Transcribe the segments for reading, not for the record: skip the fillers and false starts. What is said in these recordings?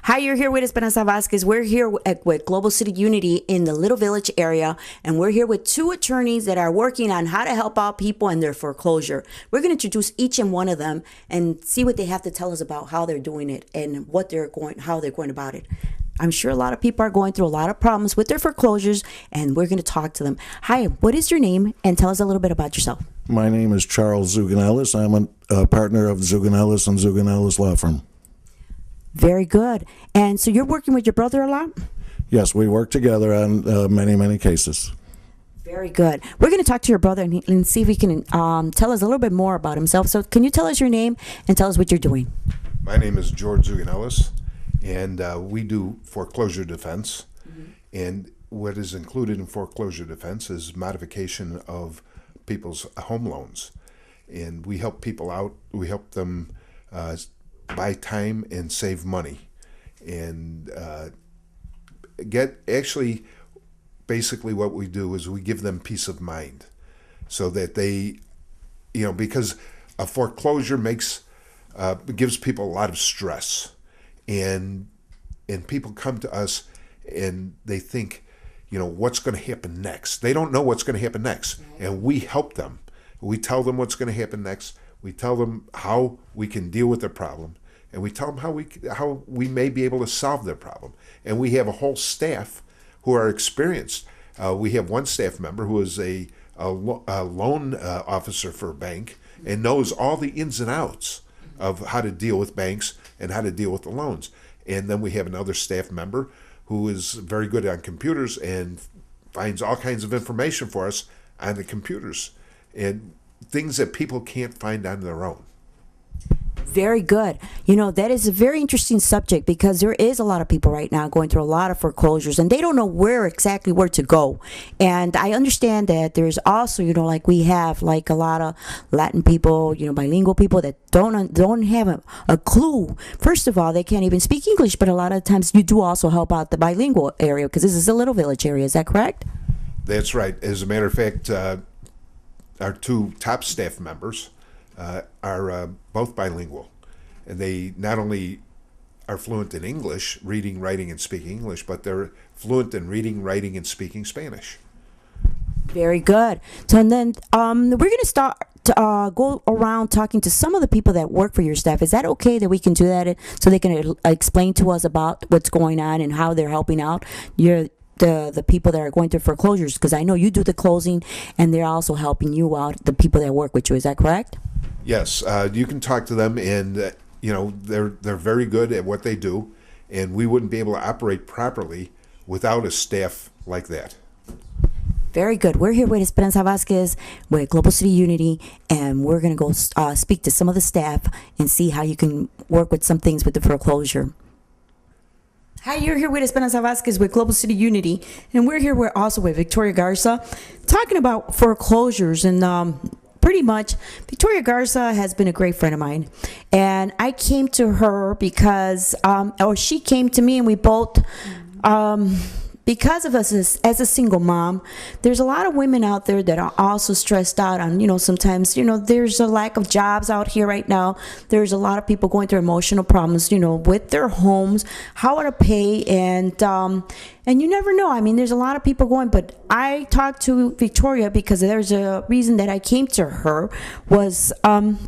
Hi, you're here with Esperanza Vasquez. We're here with Global City Unity in the Little Village area, and we're here with two attorneys that are working on how to help out people in their foreclosure. We're going to introduce each and one of them and see what they have to tell us about how they're doing it and how they're going about it. I'm sure a lot of people are going through a lot of problems with their foreclosures, and we're going to talk to them. Hi, what is your name? And tell us a little bit about yourself. My name is Charles Zuganellis. I'm a partner of Zuganellis and Zuganellis Law Firm. Very good. And so you're working with your brother a lot? Yes, we work together on many cases. Very good. We're going to talk to your brother and see if he can tell us a little bit more about himself. So can you tell us your name and tell us what you're doing? My name is George Zuganellis, and we do foreclosure defense. Mm-hmm. And what is included in foreclosure defense is modification of people's home loans. And we help people out. We help them buy time and save money. And basically what we do is we give them peace of mind so that they, because a foreclosure gives people a lot of stress. And people come to us and they think, what's going to happen next? They don't know what's going to happen next. And we help them. We tell them what's going to happen next. We tell them how we can deal with their problem. And we tell them how we may be able to solve their problem. And we have a whole staff who are experienced. We have one staff member who is a loan officer for a bank and knows all the ins and outs of how to deal with banks and how to deal with the loans. And then we have another staff member who is very good on computers and finds all kinds of information for us on the computers and things that people can't find on their own. Very good. That is a very interesting subject because there is a lot of people right now going through a lot of foreclosures and they don't know exactly where to go. And I understand that there's also, we have a lot of Latin people, bilingual people that don't have a clue. First of all, they can't even speak English, but a lot of times you do also help out the bilingual area because this is a little village area. Is that correct? That's right. As a matter of fact, our two top staff members are both bilingual, and they not only are fluent in English, reading, writing, and speaking English, but they're fluent in reading, writing, and speaking Spanish. Very good. So and then we're going to start to go around talking to some of the people that work for your staff. Is that okay that we can do that so they can explain to us about what's going on and how they're helping out the people that are going through foreclosures? Because I know you do the closing and they're also helping you out, the people that work with you. Is that correct? Yes, you can talk to them, and they're very good at what they do, and we wouldn't be able to operate properly without a staff like that. Very good. We're here with Esperanza Vasquez with Global City Unity, and we're going to go speak to some of the staff and see how you can work with some things with the foreclosure. Hi, you're here with Esperanza Vasquez with Global City Unity, and we're also with Victoria Garza talking about foreclosures. And pretty much, Victoria Garza has been a great friend of mine. And I came to her because, she came to me, and we both, because of us as a single mom, there's a lot of women out there that are also stressed out on, sometimes, there's a lack of jobs out here right now. There's a lot of people going through emotional problems, with their homes, how to pay, and you never know. I mean, there's a lot of people going, but I talked to Victoria because there's a reason that I came to her was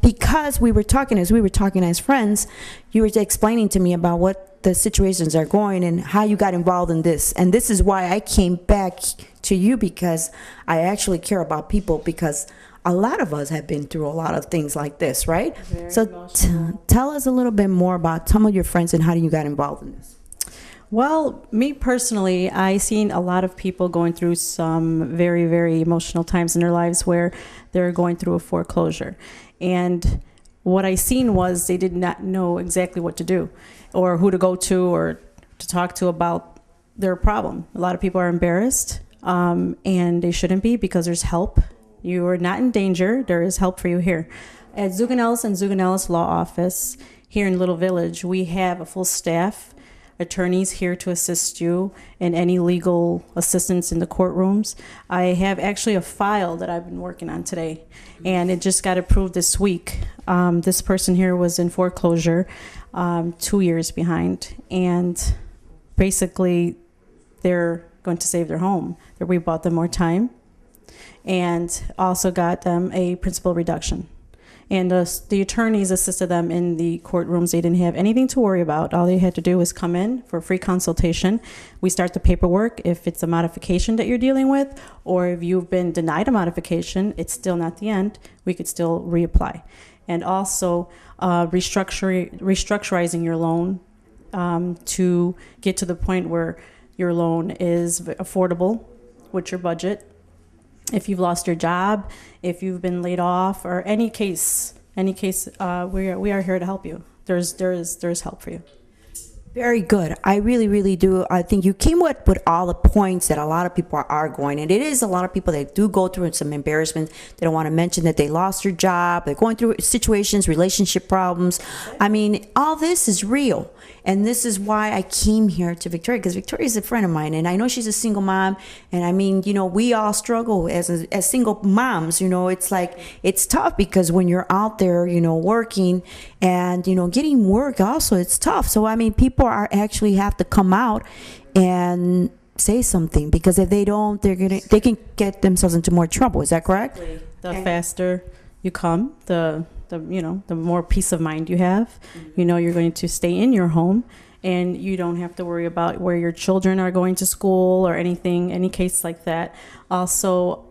because we were talking as friends, you were explaining to me about what the situations are going and how you got involved in this. And this is why I came back to you, because I actually care about people, because a lot of us have been through a lot of things like this, right? So tell us a little bit more about some of your friends and how you got involved in this. Well, me personally, I seen a lot of people going through some very, very emotional times in their lives where they're going through a foreclosure. And what I seen was they did not know exactly what to do or who to go to or to talk to about their problem. A lot of people are embarrassed, and they shouldn't be, because there's help. You are not in danger. There is help for you here. At Zuganellis and Zuganellis Law Office here in Little Village, we have a full staff. attorneys here to assist you in any legal assistance in the courtrooms. I have actually a file that I've been working on today, and it just got approved this week. This person here was in foreclosure 2 years behind, and basically they're going to save their home. We bought them more time and also got them a principal reduction. And the attorneys assisted them in the courtrooms. They didn't have anything to worry about. All they had to do was come in for a free consultation. We start the paperwork. If it's a modification that you're dealing with, or if you've been denied a modification, it's still not the end. We could still reapply. And also restructurizing your loan to get to the point where your loan is affordable with your budget. If you've lost your job, if you've been laid off, or any case, we are here to help you. There's help for you. Very good. I really, really do. I think you came with all the points that a lot of people are going, and it is a lot of people that do go through some embarrassment. They don't want to mention that they lost their job. They're going through situations, relationship problems. I mean, all this is real. And this is why I came here to Victoria, because Victoria is a friend of mine, and I know she's a single mom. And I mean, you know, we all struggle as single moms. You know, it's like, it's tough because when you're out there, you know, working and, you know, getting work also, it's tough. So, I mean, people are actually have to come out and say something, because if they don't, they can get themselves into more trouble. Is that correct? The faster you come, the more peace of mind you have. You know, you're going to stay in your home, and you don't have to worry about where your children are going to school or anything, any case like that. Also,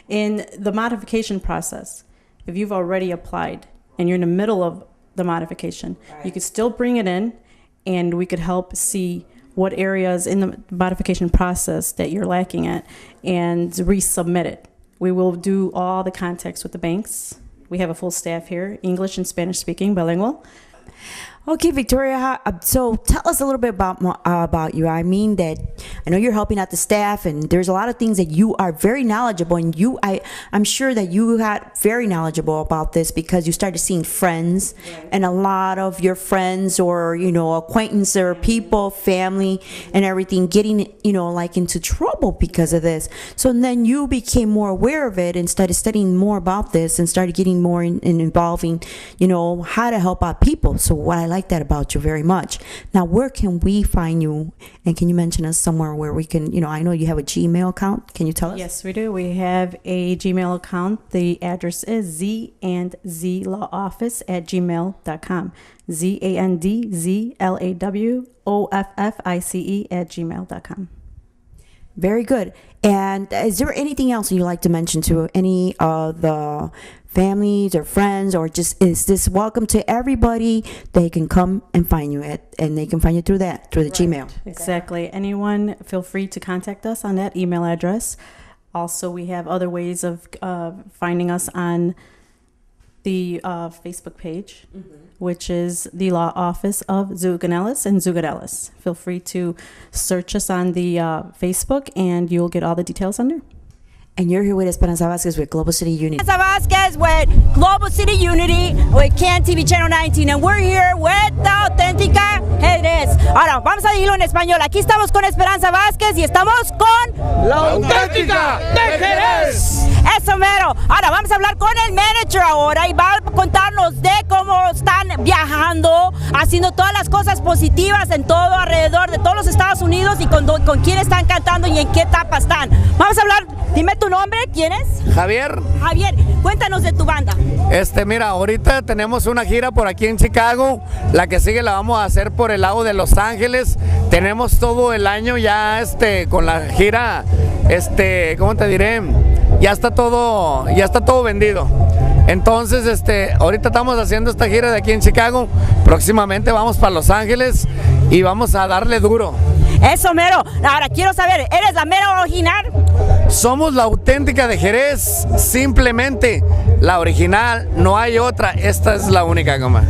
in the modification process, if you've already applied and you're in the middle of the modification, you could still bring it in, and we could help see what areas in the modification process that you're lacking at and resubmit it. We will do all the contacts with the banks. We have a full staff here, English and Spanish speaking, bilingual. Okay, Victoria. So tell us a little bit about you. I mean, that I know you're helping out the staff, and there's a lot of things that you are very knowledgeable. And I'm sure that you got very knowledgeable about this because you started seeing friends, and a lot of your friends or acquaintances or people, family, and everything getting like into trouble because of this. So then you became more aware of it and started studying more about this and started getting more in involving, how to help out people. So what I like that about you very much. Now, where can we find you? And can you mention us somewhere where we can, I know you have a Gmail account. Can you tell us? Yes, we do. We have a Gmail account. The address is zandzlawoffice@gmail.com. zandzlawoffice@gmail.com. Very good. And is there anything else you'd like to mention to any of the families or friends, or just is this welcome to everybody? They can come and find you and they can find you through the Gmail. Exactly. Anyone, feel free to contact us on that email address. Also, we have other ways of finding us on the Facebook page, which is the Law Office of Zuganellis and Zuganellis. Feel free to search us on the Facebook, and you'll get all the details under. And you're here with Esperanza Vasquez with Global City Unity. Esperanza Vasquez with Global City Unity with CAN TV Channel 19, and we're here with the auténtica Jerez. Ahora, vamos a decirlo en español. Aquí estamos con Esperanza Vasquez y estamos con la auténtica de Jerez. Eso mero. Ahora vamos a hablar con el manager ahora y va a contarnos de cómo están viajando, haciendo todas las cosas positivas en todo alrededor de todos los Estados Unidos y con quién están cantando y en qué etapa están. Vamos a hablar, dime tu nombre, ¿quién es? Javier. Javier, cuéntanos de tu banda. Mira, ahorita tenemos una gira por aquí en Chicago. La que sigue la vamos a hacer por el lado de Los Ángeles. Tenemos todo el año ya con la gira, ¿cómo te diré? Ya está todo vendido. Entonces, ahorita estamos haciendo esta gira de aquí en Chicago. Próximamente vamos para Los Ángeles y vamos a darle duro. Eso mero. Ahora quiero saber, ¿eres la mera original? Somos la auténtica de Jerez, simplemente la original, no hay otra. Esta es la única, coma.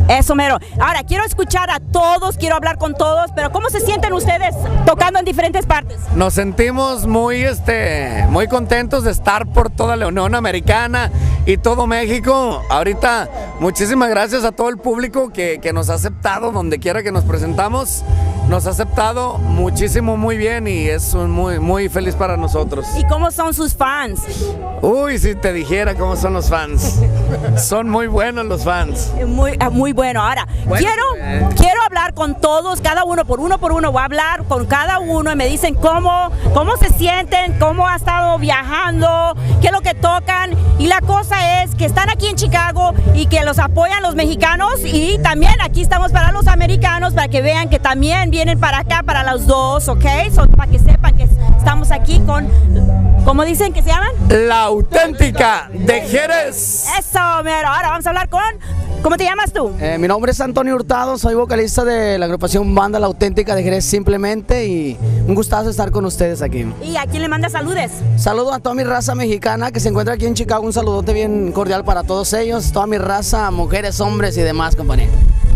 Eso mero. Ahora, quiero escuchar a todos, quiero hablar con todos, pero ¿cómo se sienten ustedes tocando en diferentes partes? Nos sentimos muy contentos de estar por toda la Unión Americana y todo México. Ahorita, muchísimas gracias a todo el público que nos ha aceptado donde quiera que nos presentamos. Nos ha aceptado muchísimo, muy bien, y es muy feliz para nosotros. ¿Y cómo son sus fans? Uy, si te dijera cómo son los fans. Son muy buenos los fans. Muy bueno. Ahora, quiero hablar con todos, cada uno por uno. Voy a hablar con cada uno y me dicen cómo se sienten, cómo ha estado viajando, qué es lo que tocan. Y la cosa es que están aquí en Chicago y que los apoyan los mexicanos, y también aquí estamos para los americanos, para que vean que también vienen para acá, para los dos, ¿ok? Para que sepan que estamos aquí con, ¿cómo dicen que se llaman? La Auténtica de Jerez. Eso, mero. Ahora vamos a hablar con, ¿cómo te llamas tú? Mi nombre es Antonio Hurtado, soy vocalista de la agrupación Banda La Auténtica de Jerez simplemente, y un gustazo estar con ustedes aquí. ¿Y a quién le manda saludes? Saludo a toda mi raza mexicana que se encuentra aquí en Chicago, un saludote bien cordial para todos ellos, toda mi raza, mujeres, hombres y demás, compañía.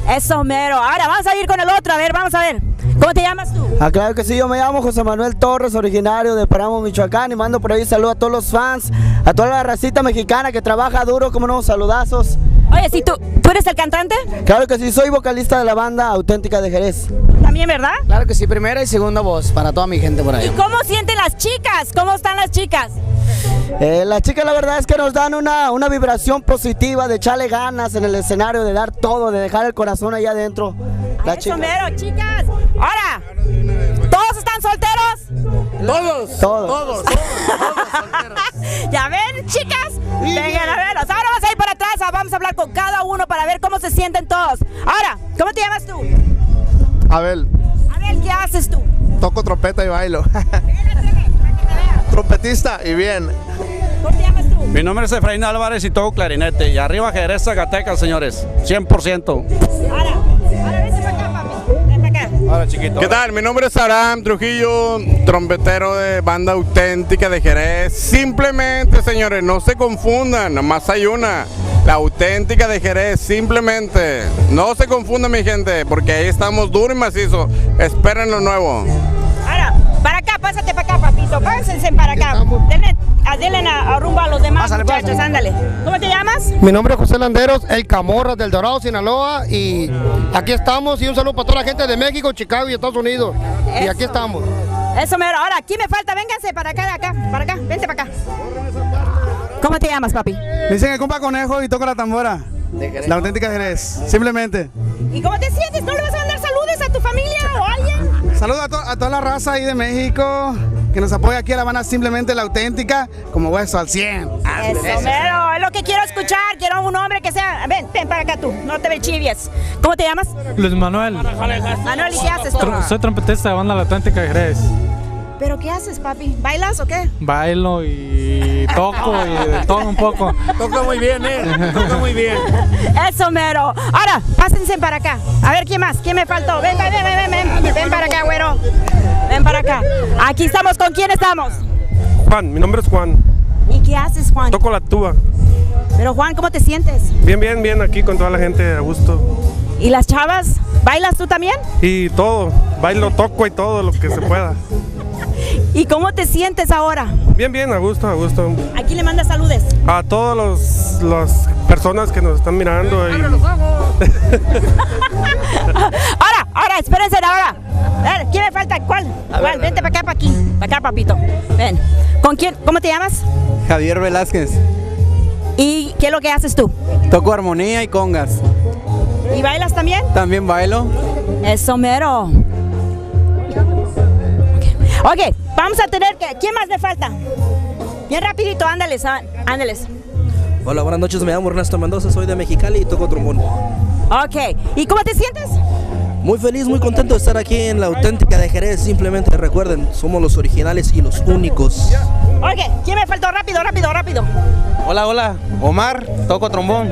Eso, mero. Ahora vamos a ir con el otro, a ver, vamos a ver. ¿Cómo te llamas tú? Claro que sí, yo me llamo José Manuel Torres, originario de Paramo, Michoacán, y mando por ahí saludo a todos los fans, a toda la racita mexicana que trabaja duro, como no, saludazos. Oye, si tú eres el cantante, Claro que sí, soy vocalista de la Banda Auténtica de Jerez. también, ¿verdad? Claro que sí, primera y segunda voz para toda mi gente por ¿Y ahí. cómo sienten las chicas? ¿Cómo están las chicas? Las chicas la verdad es que nos dan una vibración positiva de echarle ganas en el escenario, de dar todo, de dejar el corazón allá adentro. Eso, mero, chicas. Ahora, ¿todos están solteros? Todos. ¿Ya ven, chicas? Vengan a verlos. Ahora vamos a ir para atrás, vamos a hablar con cada uno para ver cómo se sienten todos. Ahora, ¿cómo te llamas tú? Abel, ¿Qué haces tú? toco trompeta y bailo. Trompetista y bien. ¿Cómo te llamas tú? Mi nombre es Efraín Álvarez y toco clarinete. Y arriba Jerez, Zacatecas, señores. 100%. Ahora, vente para acá, papi. Ven para acá. Ahora, chiquito. ¿Qué tal? Mi nombre es Abraham Trujillo, trompetero de Banda Auténtica de Jerez. Simplemente, señores, no se confundan, nada más hay una. La Auténtica de Jerez, simplemente. No se confundan, mi gente, porque ahí estamos duro y macizo. Esperen lo nuevo. Ahora, para acá, pásate para acá, papito. Pásense para acá. Denle a rumbo a los demás muchachos, ándale. ¿Cómo te llamas? Mi nombre es José Landeros, el Camorra del Dorado, Sinaloa, y aquí estamos, y un saludo para toda la gente de México, Chicago y Estados Unidos. Y aquí estamos. Eso mero. Ahora, aquí me falta, vénganse para acá, vente para acá. ¿Cómo te llamas, papi? Me dicen el compa Conejo y toco la tambora. La Auténtica Jerez, simplemente. ¿Y cómo te sientes? ¿No le vas a mandar saludos a tu familia o a alguien? Saludos a toda la raza ahí de México que nos apoya aquí a la banda Simplemente La Auténtica, como hueso al 100. Eso mero, es lo que quiero escuchar. Quiero un hombre que sea. Ven para acá tú, no te chivies. ¿Cómo te llamas? Luis Manuel. Manuel, ¿y qué haces tú? Soy trompetista de Banda La Auténtica de Jerez. ¿Pero qué haces, papi? ¿Bailas o qué? Bailo y toco y de todo un poco. Toca muy bien, toca muy bien. Eso mero. Ahora, pásense para acá. A ver, ¿quién más? ¿Quién me faltó? Ven para acá, güero. Ven para acá. Aquí estamos. ¿Con quién estamos? Juan, mi nombre es Juan. ¿Y qué haces, Juan? Toco la tuba. Pero, Juan, ¿cómo te sientes? Bien, aquí con toda la gente a gusto. ¿Y las chavas? ¿Bailas tú también? Y todo, bailo, toco y todo lo que se pueda. ¿Y cómo te sientes ahora? Bien, a gusto. ¿A quién le mandas saludes? A todas las personas que nos están mirando. ¡Abre los ojos! Ahora, espérense ahora. A ver, ¿quién me falta? ¿Cuál? Vente para acá, para acá, papito. Ven. ¿Con quién? ¿Cómo te llamas? Javier Velázquez. ¿Y qué es lo que haces tú? Toco armonía y congas. ¿Y bailas también? También bailo. Eso mero. Ok, vamos a tener que... ¿Quién más me falta? Bien rapidito, ándales. Hola, buenas noches, me llamo Ernesto Mendoza, soy de Mexicali y toco trombón. Ok, ¿y cómo te sientes? Muy feliz, muy contento de estar aquí en La Auténtica de Jerez. Simplemente recuerden, somos los originales y los únicos. Ok, ¿quién me faltó? Rápido. Hola, Omar, toco trombón.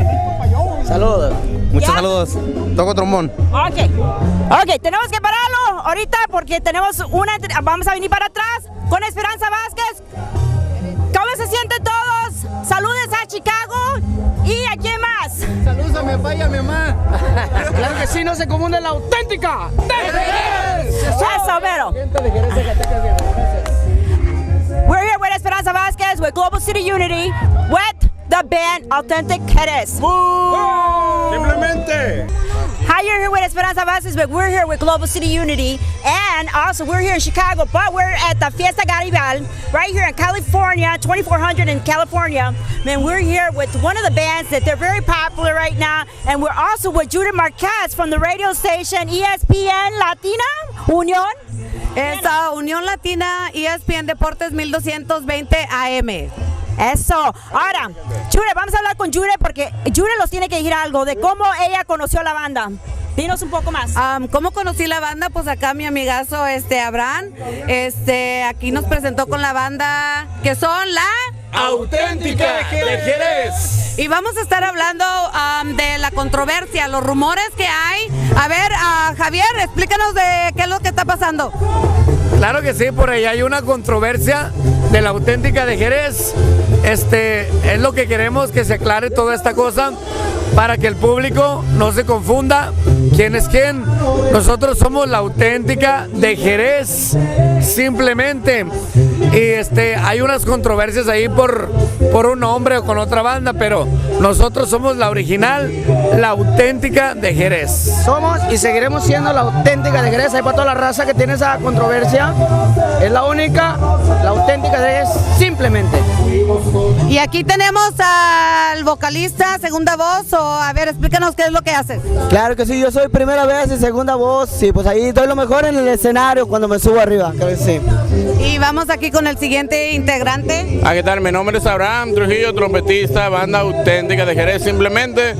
Saludos. Muchos saludos, toco trombón. Ok, tenemos que pararlo ahorita porque tenemos vamos a venir para atrás con Esperanza Vázquez. ¿Cómo se sienten todos? Saludes a Chicago y a quién más. Saludos a mi papá y a mi mamá. Claro que sí, no se confunde la auténtica de Jerez. Eso, mero. We're here with Esperanza Vasquez with Global City Unity with the band Authentic Jerez. Simplemente. Hi, you're here with Esperanza Vasquez, but we're here with Global City Unity, and also we're here in Chicago, but we're at the Fiesta Garibal, right here in California, 2400 in California. Man, we're here with one of the bands that they're very popular right now, and we're also with Judith Marquez from the radio station ESPN Latina Unión. Esa Unión Latina ESPN Deportes 1220 AM. Eso. Ahora, Jure, vamos a hablar con Jure porque Jure nos tiene que decir algo de cómo ella conoció la banda. Dinos un poco más. ¿Cómo conocí la banda? Pues acá mi amigazo Abraham, aquí nos presentó con la banda que son la Auténtica de Jerez. Y vamos a estar hablando de la controversia, los rumores que hay. A ver, Javier, explícanos de qué es lo que está pasando. Claro que sí, por ahí hay una controversia de la Auténtica de Jerez. Es lo que queremos, que se aclare toda esta cosa para que el público no se confunda quién es quién. Nosotros somos la Auténtica de Jerez, simplemente. Y hay unas controversias ahí por un nombre o con otra banda, pero nosotros somos la original, la Auténtica de Jerez. Somos y seguiremos siendo la Auténtica de Jerez. Hay para toda la raza que tiene esa controversia. Es la única, la Auténtica de Jerez, simplemente. Y aquí tenemos al vocalista, segunda voz, a ver, explícanos qué es lo que haces. Claro que sí, yo soy primera vez y segunda voz, sí, pues ahí doy lo mejor en el escenario cuando me subo arriba, creo que sí. Y vamos aquí con el siguiente integrante. ¿Qué tal? Mi nombre es Abraham Trujillo, trompetista, banda Auténtica de Jerez, simplemente.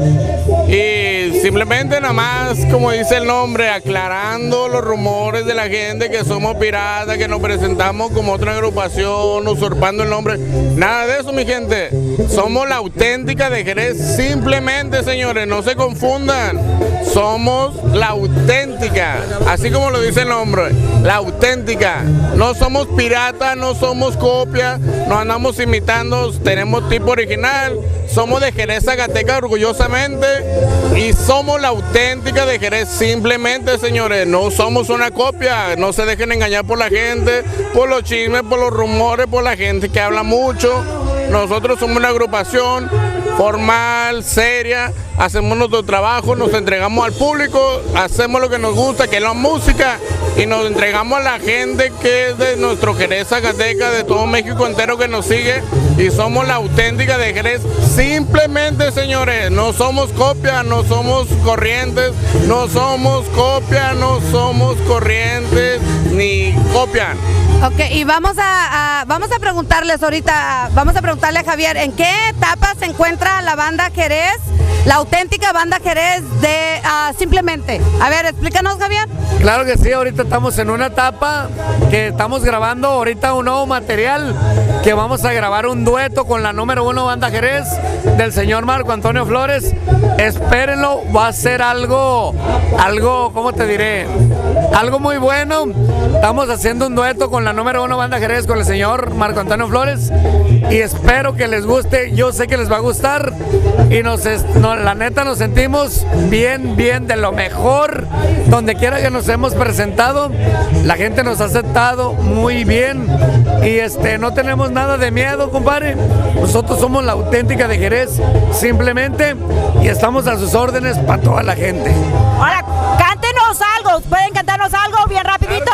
Y simplemente nada más, como dice el nombre, aclarando los rumores de la gente que somos piratas, que nos presentamos como otra agrupación, usurpando el nombre. Nada de eso, mi gente. Somos la Auténtica de Jerez, simplemente, señores, no se confundan. Somos la Auténtica, así como lo dice el nombre, la Auténtica. No somos piratas, no somos copias, no andamos imitando, tenemos tipo original. Somos de Jerez, Zacatecas, orgullosamente, y somos la Auténtica de Jerez, simplemente, señores. No somos una copia, no se dejen engañar por la gente, por los chismes, por los rumores, por la gente que habla mucho. Nosotros somos una agrupación formal, seria, hacemos nuestro trabajo, nos entregamos al público, hacemos lo que nos gusta, que es la música, y nos entregamos a la gente que es de nuestro Jerez, Zacatecas, de todo México entero que nos sigue, y somos la Auténtica de Jerez, simplemente, señores. No somos copias, no somos corrientes, no somos copias, no somos corrientes, ni copian. Ok, y vamos a preguntarles ahorita, vamos a preguntarle a Javier, ¿en qué etapa se encuentra la banda Jerez, la Auténtica banda Jerez de simplemente? A ver, explícanos, Javier. Claro que sí, ahorita estamos en una etapa que estamos grabando ahorita un nuevo material, que vamos a grabar un dueto con la número 1 banda Jerez del señor Marco Antonio Flores. Espérenlo, va a ser algo, ¿cómo te diré? Algo muy bueno. Estamos haciendo un dueto con la número 1 banda Jerez, con el señor Marco Antonio Flores, y espero que les guste. Yo sé que les va a gustar, y la neta nos sentimos bien de lo mejor. Donde quiera que nos hemos presentado, la gente nos ha aceptado muy bien, y no tenemos nada de miedo, compadre. Nosotros somos la Auténtica de Jerez, simplemente, y estamos a sus órdenes para toda la gente. Ahora, cántenos algo, ¿pueden cantarnos algo bien rapidito?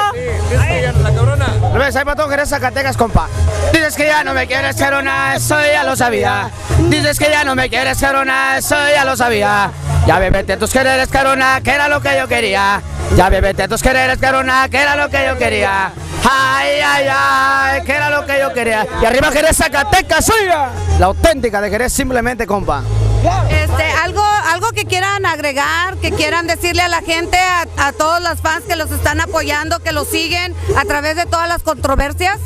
Claro que sí, la cabrona. Luis, hay para todo Jerez, Zacatecas, compa. Dices que ya no me quieres, Carona, eso ya lo sabía. Dices que ya no me quieres, Carona, eso ya lo sabía. Ya bebete tus quereres, Carona, que era lo que yo quería. Ya bebete tus quereres, Carona, que era lo que yo quería. Ay, ay, ay, que era lo que yo quería. Y arriba Jerez, Zacatecas, oiga. La Auténtica de Jerez, simplemente, compa. Algo que quieran agregar, que quieran decirle a la gente, a todos los fans que los están apoyando, que los siguen a través de todas las controversias.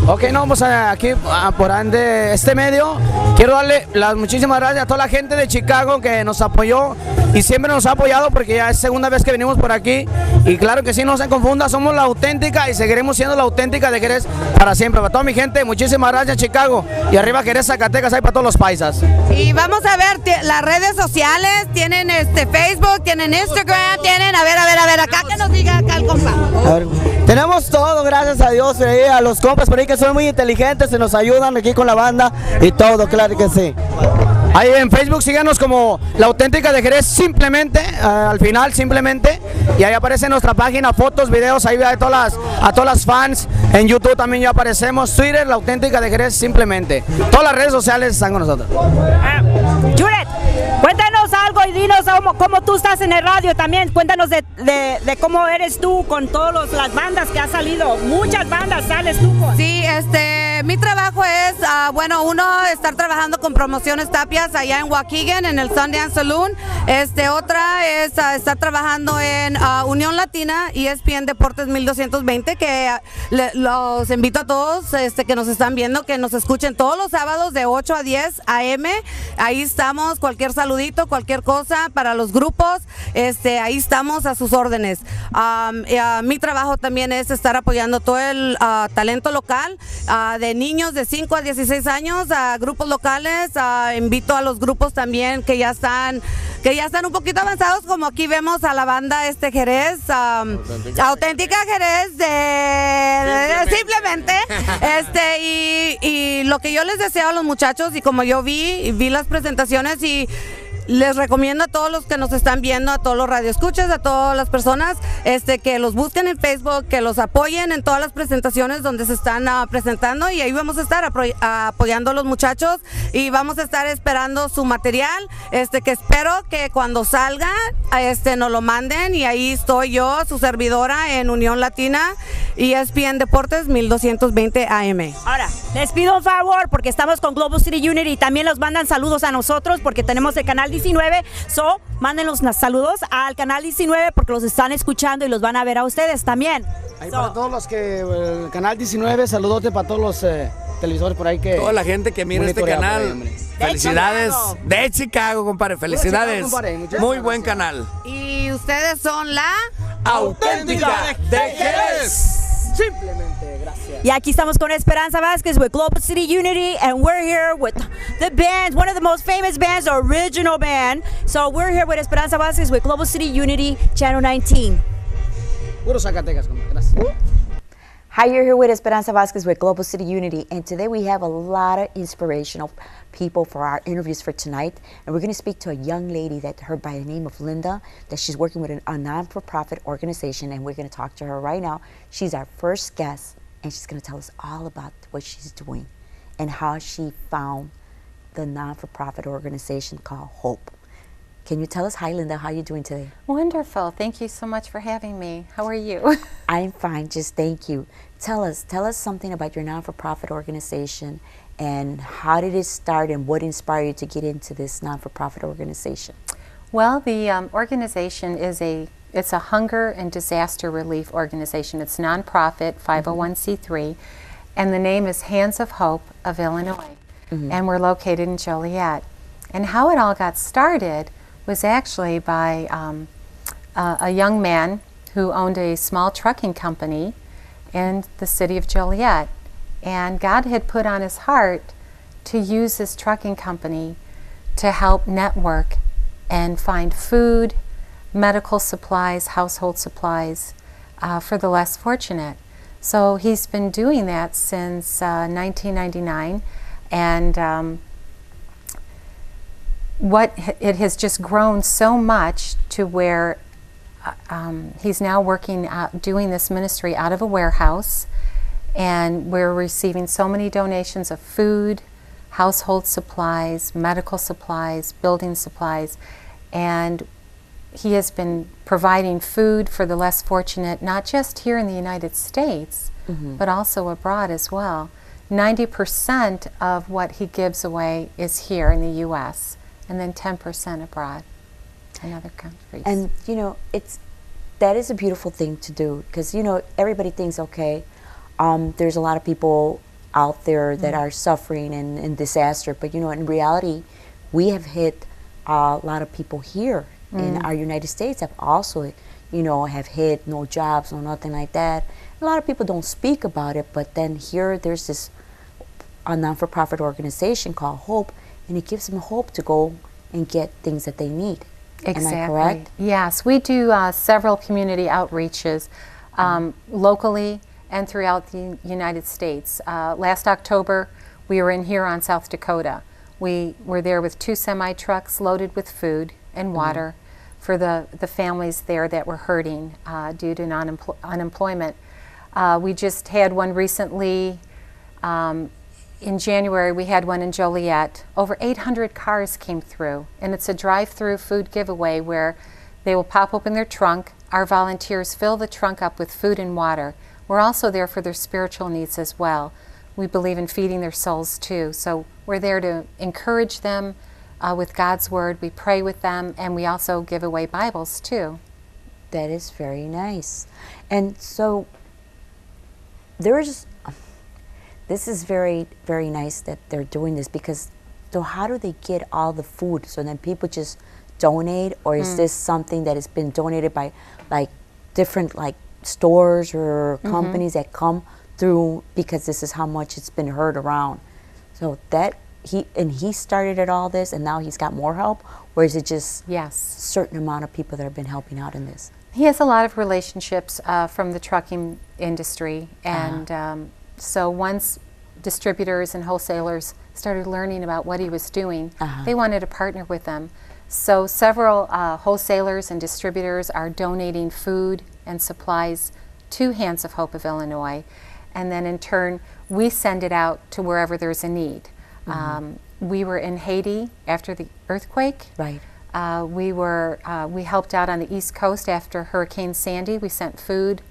Ok, no, vamos aquí por ande este medio. Quiero darle las muchísimas gracias a toda la gente de Chicago que nos apoyó y siempre nos ha apoyado porque ya es segunda vez que venimos por aquí. Y claro que sí, no se confunda, somos la auténtica y seguiremos siendo la auténtica de Jerez para siempre. Para toda mi gente, muchísimas gracias Chicago. Y arriba Jerez, Zacatecas, ahí para todos los paisas. Y vamos a ver las redes sociales, tienen Facebook, tienen Instagram, tienen, a ver, acá que nos diga acá el compa. Tenemos todo, gracias a Dios, a los compas por ahí que son muy inteligentes, se nos ayudan aquí con la banda y todo, claro que sí. Ahí en Facebook síganos como La Auténtica de Jerez, simplemente, al final simplemente, y ahí aparece nuestra página, fotos, videos, ahí a todas las fans, en YouTube también ya aparecemos, Twitter, La Auténtica de Jerez, simplemente. Todas las redes sociales están con nosotros. Juliet, cuéntanos algo y dinos cómo tú estás en el radio también, cuéntanos de cómo eres tú con todas las bandas que has salido, muchas bandas sales tú con. Sí, mi trabajo es, uno, estar trabajando con Promociones Tapias allá en Waukegan, en el Sundance Saloon. Otra es estar trabajando en Unión Latina y ESPN Deportes 1220, que los invito a todos que nos están viendo, que nos escuchen todos los sábados de 8 a 10 a.m. Ahí estamos, cualquier saludito, cualquier cosa para los grupos, ahí estamos a sus órdenes. Mi trabajo también es estar apoyando todo el talento local, de niños de 5 a 16 años, a grupos locales. Invito a los grupos también que ya están un poquito avanzados, como aquí vemos a la banda Jerez, Auténtica Jerez de simplemente, y lo que yo les deseo a los muchachos, y como yo vi las presentaciones, y les recomiendo a todos los que nos están viendo, a todos los radioescuchas, a todas las personas, que los busquen en Facebook, que los apoyen en todas las presentaciones donde se están presentando, y ahí vamos a estar apoyando a los muchachos y vamos a estar esperando su material, que espero que cuando salga, nos lo manden, y ahí estoy yo, su servidora en Unión Latina y ESPN Deportes 1220 AM. Ahora, les pido un favor porque estamos con Global City Unity y también nos mandan saludos a nosotros porque tenemos el canal 19, mándenos saludos al canal 19 porque los están escuchando y los van a ver a ustedes también. Ahí para todos los que, el canal 19, saludote para todos los televisores por ahí que... Toda la gente que mira este canal, felicidades. De Chicago, compadre, felicidades. Chicago, compadre. Muy buen canal. Y ustedes son la Auténtica de Jerez. Simplemente, gracias. Y aquí estamos con Esperanza Vázquez with Global City Unity, and we're here with the band, one of the most famous bands, the original band. So we're here with Esperanza Vázquez with Global City Unity, Channel 19. Puro Zacatecas, gracias. Hi, you're here with Esperanza Vázquez with Global City Unity, and today we have a lot of inspirational people for our interviews for tonight, and we're going to speak to a young lady that heard by the name of Linda, that she's working with a non-for-profit organization, and we're going to talk to her right now. She's our first guest, and she's going to tell us all about what she's doing and how she found the non-for-profit organization called Hope. Can you tell us, hi Linda, how are you doing today? Wonderful. Thank you so much for having me. How are you? I'm fine, just thank you. Tell us something about your non-for-profit organization and how did it start and what inspired you to get into this non-for-profit organization? Well, the organization is it's a hunger and disaster relief organization. It's nonprofit, 501c3, and the name is Hands of Hope of Illinois, and we're located in Joliet. And how it all got started was actually by a young man who owned a small trucking company in the city of Joliet. And God had put on his heart to use this trucking company to help network and find food, medical supplies, household supplies for the less fortunate. So he's been doing that since 1999, and it has just grown so much to where he's now working doing this ministry out of a warehouse, and we're receiving so many donations of food, household supplies, medical supplies, building supplies, and he has been providing food for the less fortunate, not just here in the United States, but also abroad as well. 90% of what he gives away is here in the U.S., and then 10% abroad in other countries. And you know, that is a beautiful thing to do, because you know, everybody thinks, okay, there's a lot of people out there that are suffering in disaster. But you know, in reality, we have hit a lot of people here in our United States have also, you know, have hit no jobs, no nothing like that. A lot of people don't speak about it, but then here there's this a non-for-profit organization called Hope, and it gives them hope to go and get things that they need. Exactly. Am I correct? Yes, we do several community outreaches locally and throughout the United States. Last October, we were in Huron, South Dakota. We were there with 2 semi-trucks loaded with food and water for the families there that were hurting due to unemployment. We just had one recently. In January, we had one in Joliet. Over 800 cars came through, and it's a drive-through food giveaway where they will pop open their trunk. Our volunteers fill the trunk up with food and water. We're also there for their spiritual needs as well. We believe in feeding their souls too. So we're there to encourage them with God's Word. We pray with them, and we also give away Bibles too. That is very nice. And so this is very, very nice that they're doing this, because so how do they get all the food? So then people just donate, or is this something that has been donated by like different like stores or companies that come through, because this is how much it's been heard around? So that he started at all this, and now he's got more help, or is it just certain amount of people that have been helping out in this? He has a lot of relationships from the trucking industry, and so once distributors and wholesalers started learning about what he was doing, they wanted to partner with them. So several wholesalers and distributors are donating food and supplies to Hands of Hope of Illinois, and then in turn we send it out to wherever there's a need. We were in Haiti after the earthquake. Right. We helped out on the East Coast after Hurricane Sandy. We sent food,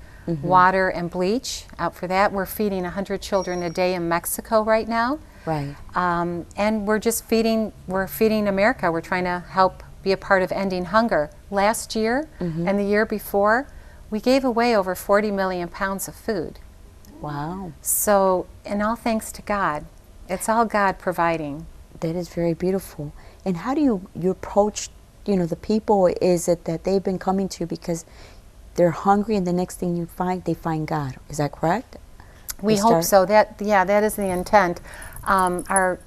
water, and bleach out for that. We're feeding 100 children a day in Mexico right now. Right. And we're feeding America. We're trying to help be a part of ending hunger. Last year and the year before, we gave away over 40 million pounds of food. Wow. So, and all thanks to God. It's all God providing. That is very beautiful. And how do you approach, you know, the people? Is it that they've been coming to you because they're hungry, and the next thing you find, they find God? Is that correct? We hope so. That is the intent. The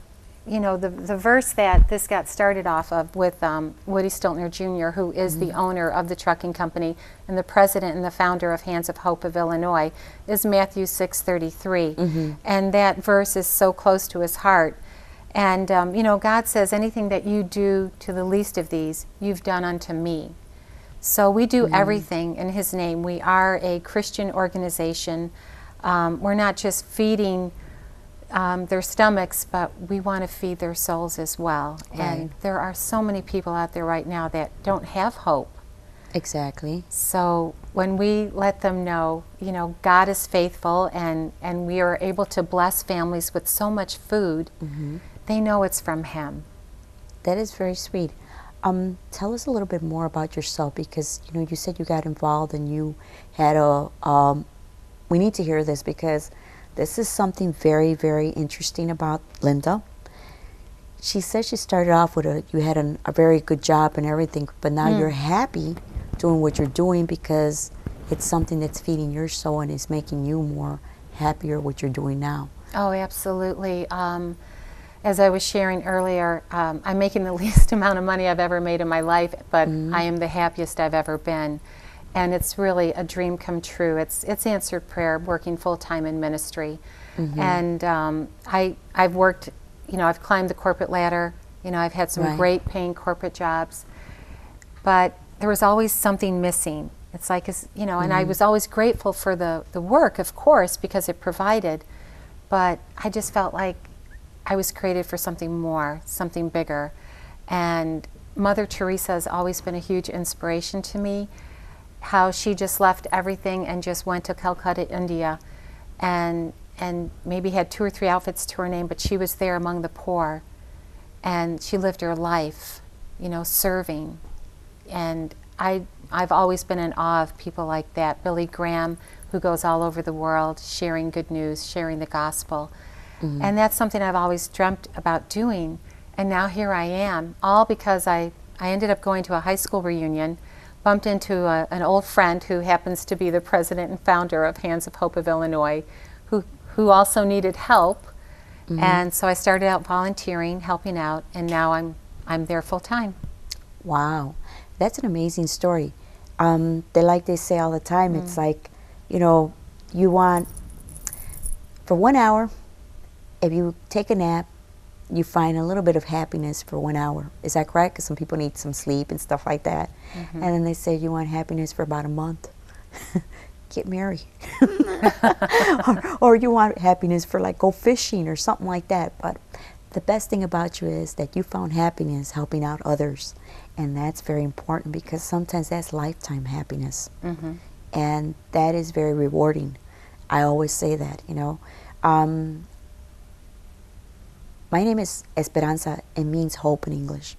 verse that this got started off of with Woody Stiltner Jr., who is the owner of the trucking company and the president and the founder of Hands of Hope of Illinois, is Matthew 6:33, and that verse is so close to his heart. And God says, anything that you do to the least of these, you've done unto me. So we do everything in His name. We are a Christian organization. We're not just feeding their stomachs, but we want to feed their souls as well. Right. And there are so many people out there right now that don't have hope. Exactly. So when we let them know, God is faithful, and we are able to bless families with so much food, they know it's from Him. That is very sweet. Tell us a little bit more about yourself, because you said you got involved and you had we need to hear this, because this is something very, very interesting about Linda. She said she started off with you had a very good job and everything, but now you're happy doing what you're doing because it's something that's feeding your soul and is making you more happier what you're doing now. Oh, absolutely. As I was sharing earlier, I'm making the least amount of money I've ever made in my life, but I am the happiest I've ever been. And it's really a dream come true. It's answered prayer, working full-time in ministry. And I've worked, I've climbed the corporate ladder. I've had some great paying corporate jobs. But there was always something missing. It's like, and I was always grateful for the work, of course, because it provided. But I just felt like I was created for something more, something bigger. And Mother Teresa has always been a huge inspiration to me. How she just left everything and just went to Calcutta, India, and maybe had 2 or 3 outfits to her name, but she was there among the poor, and she lived her life, serving. And I've always been in awe of people like that. Billy Graham, who goes all over the world sharing good news, sharing the gospel. And that's something I've always dreamt about doing. And now here I am, all because I ended up going to a high school reunion, bumped into an old friend who happens to be the president and founder of Hands of Hope of Illinois, who also needed help. And so I started out volunteering, helping out, and now I'm there full time. Wow, that's an amazing story. Like they say all the time, it's like, you know, you want, for 1 hour, if you take a nap, you find a little bit of happiness for 1 hour. Is that correct? Because some people need some sleep and stuff like that. And then they say you want happiness for about a month. Get married. or you want happiness for like go fishing or something like that. But the best thing about you is that you found happiness helping out others. And that's very important because sometimes that's lifetime happiness. And that is very rewarding. I always say that, you know. My name is Esperanza. It means hope in English.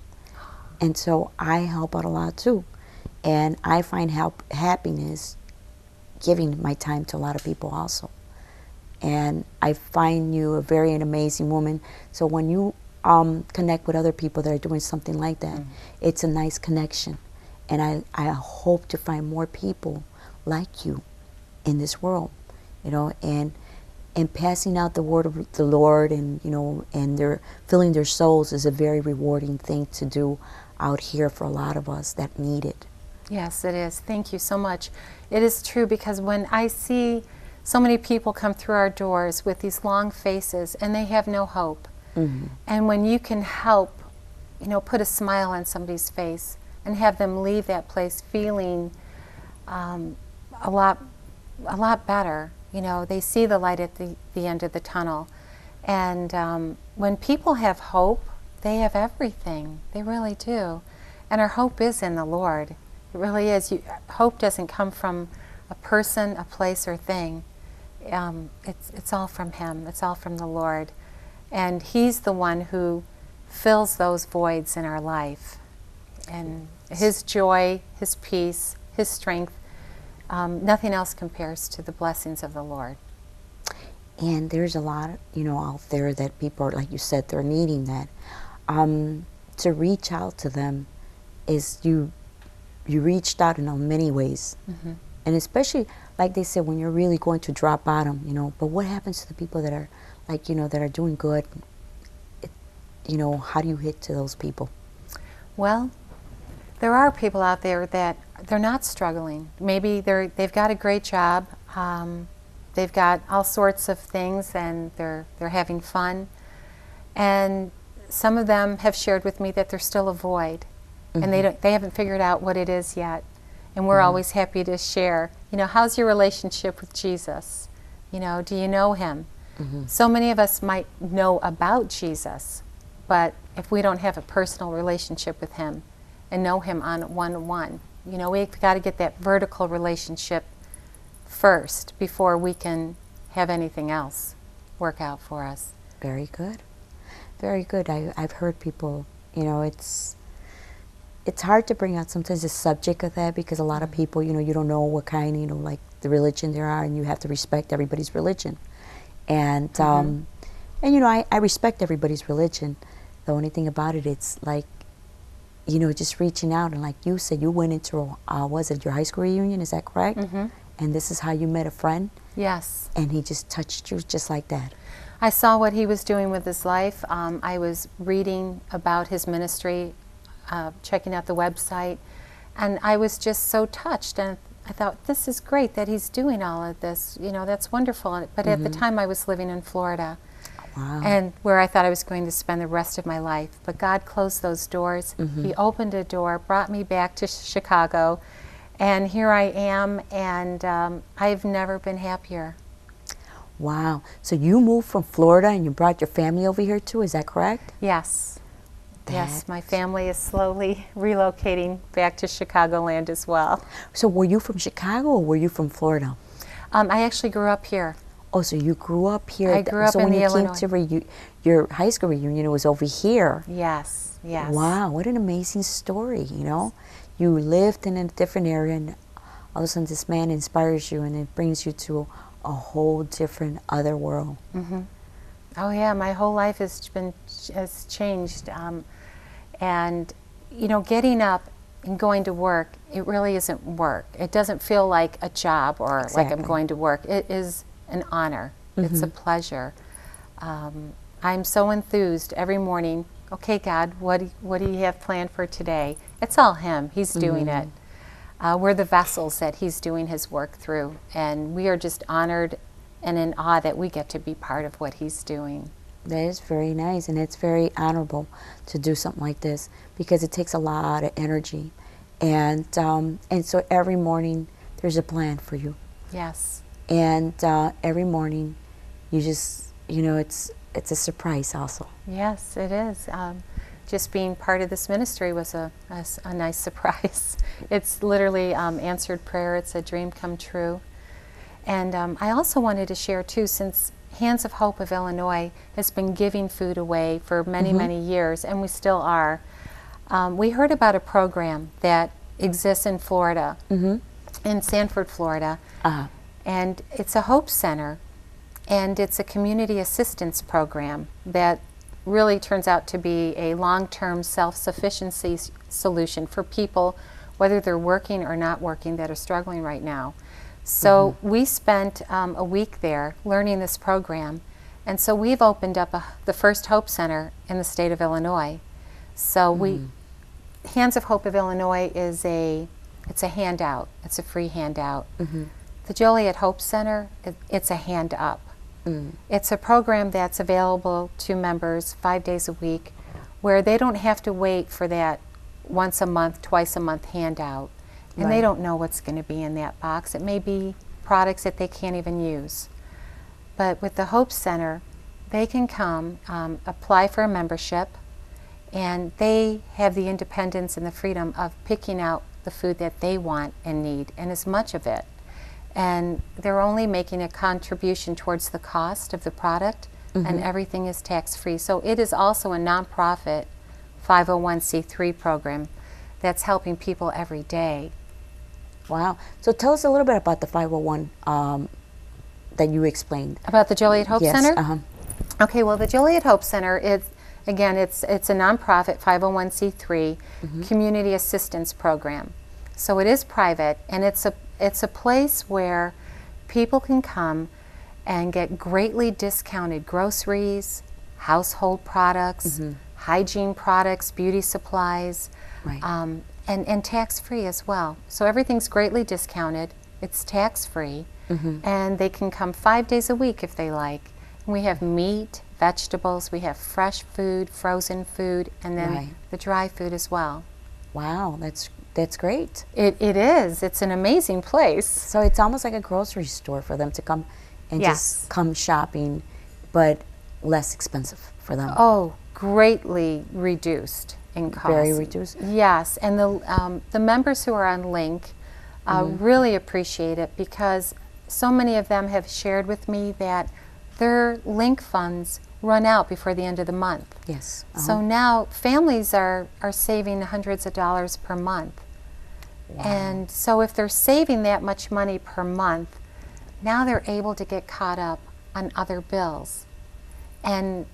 And so I help out a lot too. And I find happiness giving my time to a lot of people also. And I find you a very amazing woman. So when you connect with other people that are doing something like that, it's a nice connection. And I hope to find more people like you in this world, you know, and passing out the word of the Lord, and you know, and they're filling their souls is a very rewarding thing to do out here for a lot of us that need it. Yes, it is. Thank you so much. It is true, because when I see so many people come through our doors with these long faces and they have no hope, and when you can help, you know, put a smile on somebody's face and have them leave that place feeling a lot better. You know, they see the light at the end of the tunnel. And when people have hope, they have everything. They really do. And our hope is in the Lord. It really is. Hope doesn't come from a person, a place, or thing. It's all from Him. It's all from the Lord. And He's the one who fills those voids in our life. And His joy, His peace, His strength, nothing else compares to the blessings of the Lord. And there's a lot, you know, out there that people are, like you said, they're needing that. To reach out to them is you reached out in many ways. And especially, like they said, when you're really going to drop bottom, you know, but what happens to the people that are, like, you know, that are doing good? You know, how do you hit to those people? Well, there are people out there that they're not struggling. Maybe they've got a great job. They've got all sorts of things, and they're having fun. And some of them have shared with me that there's still a void, and they haven't figured out what it is yet. And we're always happy to share. You know, how's your relationship with Jesus? You know, do you know Him? So many of us might know about Jesus, but if we don't have a personal relationship with Him and know Him on one-on-one, you know, we've got to get that vertical relationship first before we can have anything else work out for us. Very good. Very good. I've heard people, you know, it's hard to bring out sometimes the subject of that, because a lot of people, you know, you don't know what kind, you know, like the religion there are, and you have to respect everybody's religion. And, and you know, I respect everybody's religion. The only thing about it, it's like, you know, just reaching out, and like you said, you went into, was it your high school reunion, is that correct? And this is how you met a friend? Yes. And he just touched you just like that? I saw what he was doing with his life. I was reading about his ministry, checking out the website, and I was just so touched, and I thought, this is great that he's doing all of this, you know, that's wonderful. But at the time I was living in Florida. Wow. And where I thought I was going to spend the rest of my life. But God closed those doors. He opened a door, brought me back to Chicago, and here I am, and I've never been happier. Wow. So you moved from Florida and you brought your family over here too, is that correct? Yes. Yes, my family is slowly relocating back to Chicagoland as well. So were you from Chicago or were you from Florida? I actually grew up here. Oh, so you grew up here. I grew up in the Illinois. So when you came to your high school reunion, it was over here. Yes, yes. Wow, what an amazing story, you know? You lived in a different area, and all of a sudden this man inspires you, and it brings you to a whole different other world. Oh yeah, my whole life has changed, and you know, getting up and going to work, it really isn't work. It doesn't feel like a job or like I'm going to work. It is an honor. It's a pleasure. I'm so enthused every morning. Okay, God, what do you have planned for today? It's all Him. He's doing it. We're the vessels that He's doing His work through, and we are just honored and in awe that we get to be part of what He's doing. That is very nice, and it's very honorable to do something like this because it takes a lot of energy, and so every morning there's a plan for you. Yes. And every morning, you just, you know, it's a surprise also. Yes, it is. Just being part of this ministry was a nice surprise. It's literally answered prayer. It's a dream come true. And I also wanted to share too, since Hands of Hope of Illinois has been giving food away for many, many years, and we still are. We heard about a program that exists in Florida, in Sanford, Florida, and it's a Hope Center, and it's a community assistance program that really turns out to be a long-term self-sufficiency solution for people, whether they're working or not working, that are struggling right now. So we spent a week there learning this program, and so we've opened up the first Hope Center in the state of Illinois. So Hands of Hope of Illinois is it's a handout. It's a free handout. The Joliet Hope Center, it's a hand up. It's a program that's available to members 5 days a week, where they don't have to wait for that once a month, twice a month handout. And they don't know what's going to be in that box. It may be products that they can't even use. But with the Hope Center, they can come, apply for a membership, and they have the independence and the freedom of picking out the food that they want and need, and as much of it. And they're only making a contribution towards the cost of the product, and everything is tax-free. So it is also a nonprofit 501c3 program that's helping people every day. Wow. So tell us a little bit about the 501 that you explained. About the Joliet Hope Center? Yes. Okay, well, the Joliet Hope Center, it's a nonprofit 501c3 community assistance program. So it is private, and it's a place where people can come and get greatly discounted groceries, household products, hygiene products, beauty supplies, and tax-free as well. So everything's greatly discounted. It's tax-free, and they can come 5 days a week if they like. And we have meat, vegetables, we have fresh food, frozen food, and then the dry food as well. Wow, that's great. It is. It's an amazing place. So it's almost like a grocery store for them to come and just come shopping, but less expensive for them. Oh, greatly reduced in cost. Very reduced? Yes, and the members who are on Link really appreciate it, because so many of them have shared with me that their Link funds run out before the end of the month. Yes. So now families are saving hundreds of dollars per month. Wow. And so if they're saving that much money per month, now they're able to get caught up on other bills. And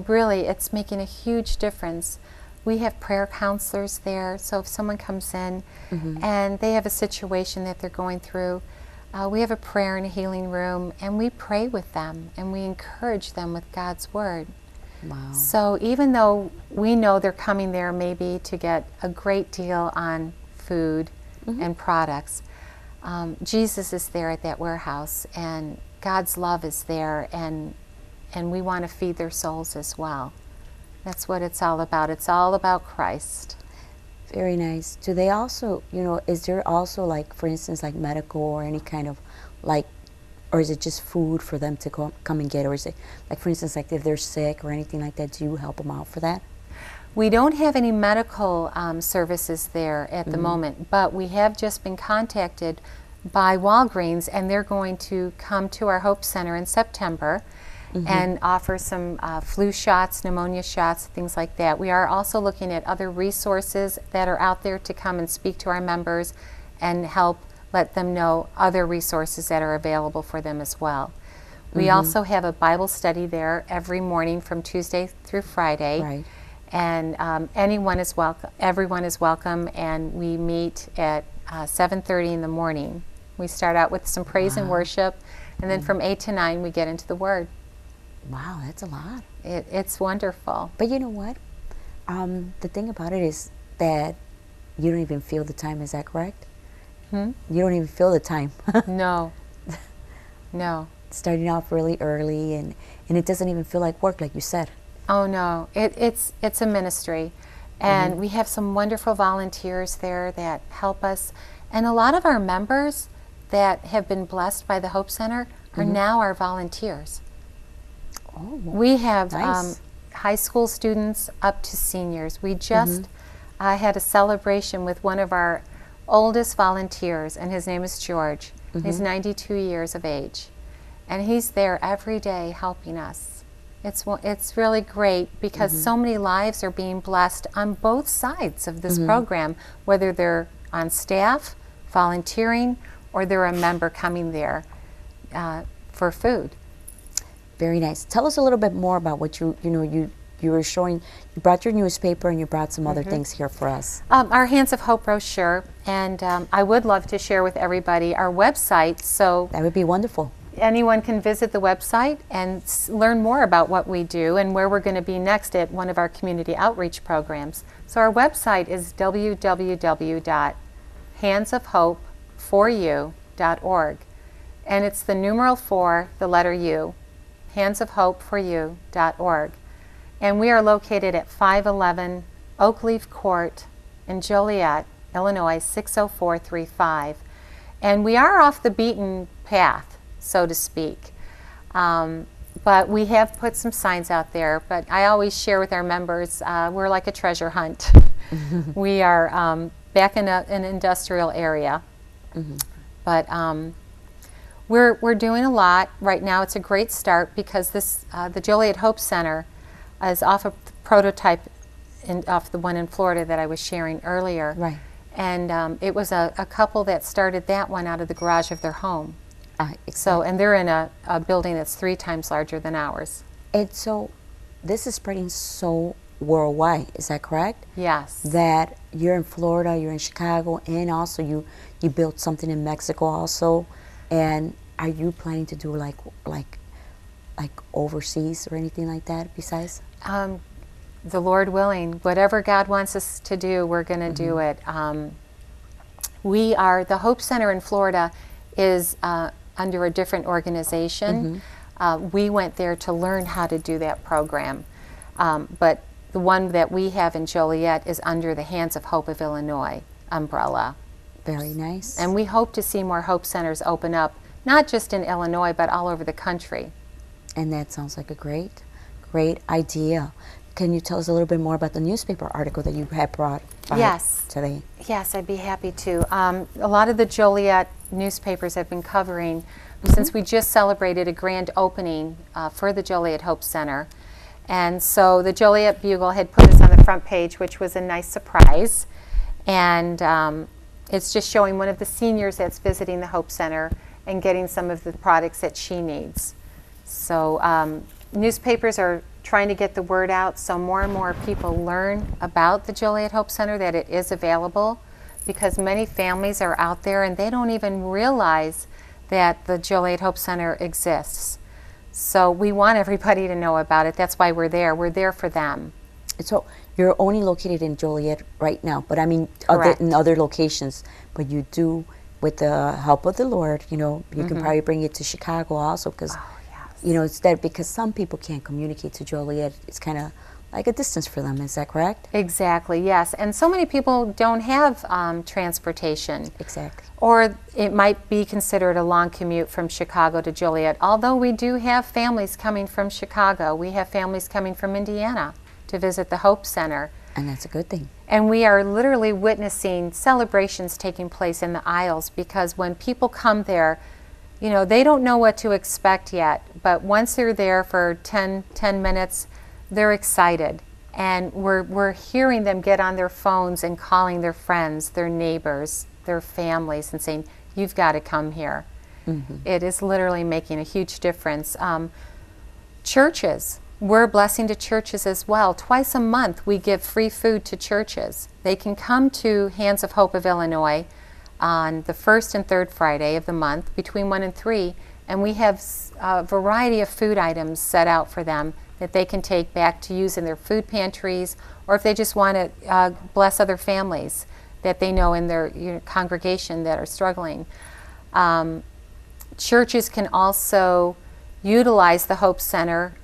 really, it's making a huge difference. We have prayer counselors there, so if someone comes in and they have a situation that they're going through, we have a prayer and a healing room, and we pray with them, and we encourage them with God's Word. Wow. So even though we know they're coming there maybe to get a great deal on food and products, Jesus is there at that warehouse, and God's love is there, and we want to feed their souls as well. That's what it's all about. It's all about Christ. Very nice. Do they also, is there also, like, for instance, like medical or any kind of, like, or is it just food for them to come and get? Or is it, like, for instance, like if they're sick or anything like that, do you help them out for that? We don't have any medical services there at the moment, but we have just been contacted by Walgreens, and they're going to come to our Hope Center in September and offer some flu shots, pneumonia shots, things like that. We are also looking at other resources that are out there to come and speak to our members and help let them know other resources that are available for them as well. We also have a Bible study there every morning from Tuesday through Friday. Right. And anyone is welcome. Everyone is welcome, and we meet at 7:30 in the morning. We start out with some praise and worship, and then from 8 to 9 we get into the Word. Wow, that's a lot. It's wonderful. But you know what? The thing about it is that you don't even feel the time. Is that correct? You don't even feel the time. No. No. Starting off really early, and it doesn't even feel like work, like you said. Oh no, it's a ministry, and we have some wonderful volunteers there that help us, and a lot of our members that have been blessed by the Hope Center are now our volunteers. Oh, we have nice. High school students up to seniors. We just had a celebration with one of our oldest volunteers, and his name is George. He's 92 years of age, and he's there every day helping us. It's really great because so many lives are being blessed on both sides of this program, whether they're on staff, volunteering, or they're a member coming there for food. Very nice. Tell us a little bit more about what you were showing. You brought your newspaper and you brought some other things here for us. Our Hands of Hope brochure, and I would love to share with everybody our website. So that would be wonderful. Anyone can visit the website and learn more about what we do and where we're going to be next at one of our community outreach programs. So our website is www.handsofhope4u.org, and it's the numeral 4, the letter U, handsofhope4u.org. And we are located at 511 Oakleaf Court in Joliet, Illinois 60435. And we are off the beaten path, so to speak. But we have put some signs out there. But I always share with our members, we're like a treasure hunt. We are back in an industrial area. But we're doing a lot. Right now it's a great start because the Joliet Hope Center is off of the prototype, off the one in Florida that I was sharing earlier. Right. And it was a couple that started that one out of the garage of their home. And they're in a building that's 3 times larger than ours. And so this is spreading so worldwide, is that correct? Yes. That you're in Florida, you're in Chicago, and also you built something in Mexico also. And are you planning to do like overseas or anything like that besides? The Lord willing, whatever God wants us to do, we're going to do it. The Hope Center in Florida is under a different organization. We went there to learn how to do that program. But the one that we have in Joliet is under the Hands of Hope of Illinois umbrella. Very nice. And we hope to see more Hope Centers open up, not just in Illinois, but all over the country. And that sounds like a great idea. Can you tell us a little bit more about the newspaper article that you had brought today? Yes, I'd be happy to. A lot of the Joliet newspapers have been covering, since we just celebrated a grand opening for the Joliet Hope Center. And so the Joliet Bugle had put us on the front page, which was a nice surprise. And it's just showing one of the seniors that's visiting the Hope Center and getting some of the products that she needs. So newspapers are trying to get the word out so more and more people learn about the Joliet Hope Center, that it is available, because many families are out there and they don't even realize that the Joliet Hope Center exists. So we want everybody to know about it. That's why we're there. We're there for them. So you're only located in Joliet right now, but I mean in other locations. But you do, with the help of the Lord, you can probably bring it to Chicago also, because it's that because some people can't communicate to Joliet. It's kind of like a distance for them. Is that correct? Exactly, yes. And so many people don't have transportation. Exactly. Or it might be considered a long commute from Chicago to Joliet. Although we do have families coming from Chicago. We have families coming from Indiana to visit the Hope Center. And that's a good thing. And we are literally witnessing celebrations taking place in the aisles, because when people come there, they don't know what to expect yet. But once they're there for 10 minutes, they're excited. And we're hearing them get on their phones and calling their friends, their neighbors, their families, and saying, "You've got to come here." It is literally making a huge difference. Churches, we're a blessing to churches as well. Twice a month we give free food to churches. They can come to Hands of Hope of Illinois on the first and third Friday of the month between 1 and 3, and we have a variety of food items set out for them that they can take back to use in their food pantries, or if they just want to bless other families that they know in their congregation that are struggling. Churches can also utilize the Hope Center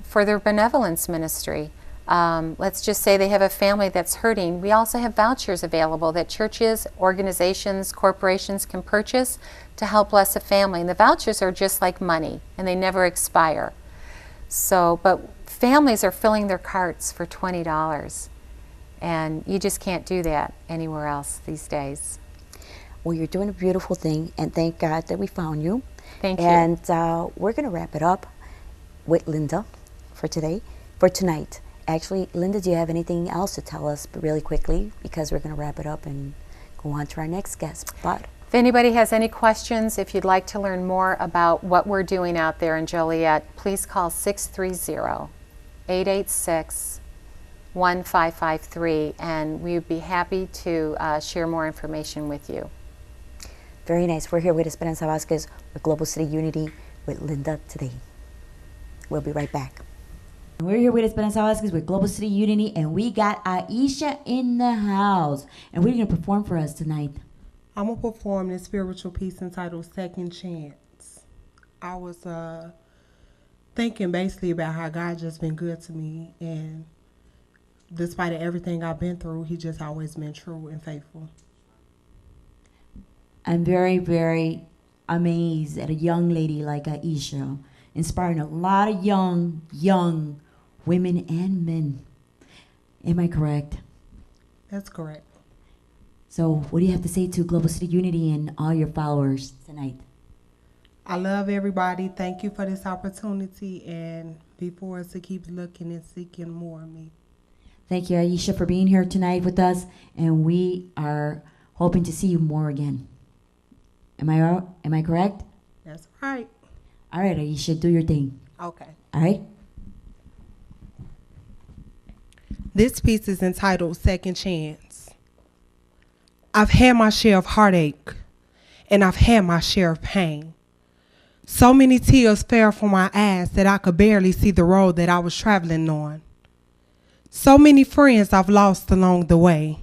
for their benevolence ministry. Let's just say they have a family that's hurting. We also have vouchers available that churches, organizations, corporations can purchase to help bless a family. And the vouchers are just like money, and they never expire. So, but families are filling their carts for $20, and you just can't do that anywhere else these days. Well, you're doing a beautiful thing, and thank God that we found you. Thank you. And we're going to wrap it up with Linda for tonight. Actually, Linda, do you have anything else to tell us really quickly? Because we're going to wrap it up and go on to our next guest. But if anybody has any questions, if you'd like to learn more about what we're doing out there in Joliet, please call 630-886-1553, and we would be happy to share more information with you. Very nice. We're here with Esperanza Vasquez with Global City Unity with Linda today. We'll be right back. We're here with Esperanza Vasquez with Global City Unity, and we got Aisha in the house. And we're going to perform for us tonight. I'm going to perform this spiritual piece entitled Second Chance. I was thinking basically about how God just been good to me, and despite of everything I've been through, he just always been true and faithful. I'm very, very amazed at a young lady like Aisha, inspiring a lot of young women and men. Am I correct? That's correct. So what do you have to say to Global City Unity and all your followers tonight? I love everybody. Thank you for this opportunity, and be for us to keep looking and seeking more of me. Thank you, Aisha, for being here tonight with us, and we are hoping to see you more again. Am I correct? That's right. All right, Aisha, do your thing. Okay. All right. This piece is entitled Second Chance. I've had my share of heartache, and I've had my share of pain. So many tears fell from my eyes that I could barely see the road that I was traveling on. So many friends I've lost along the way.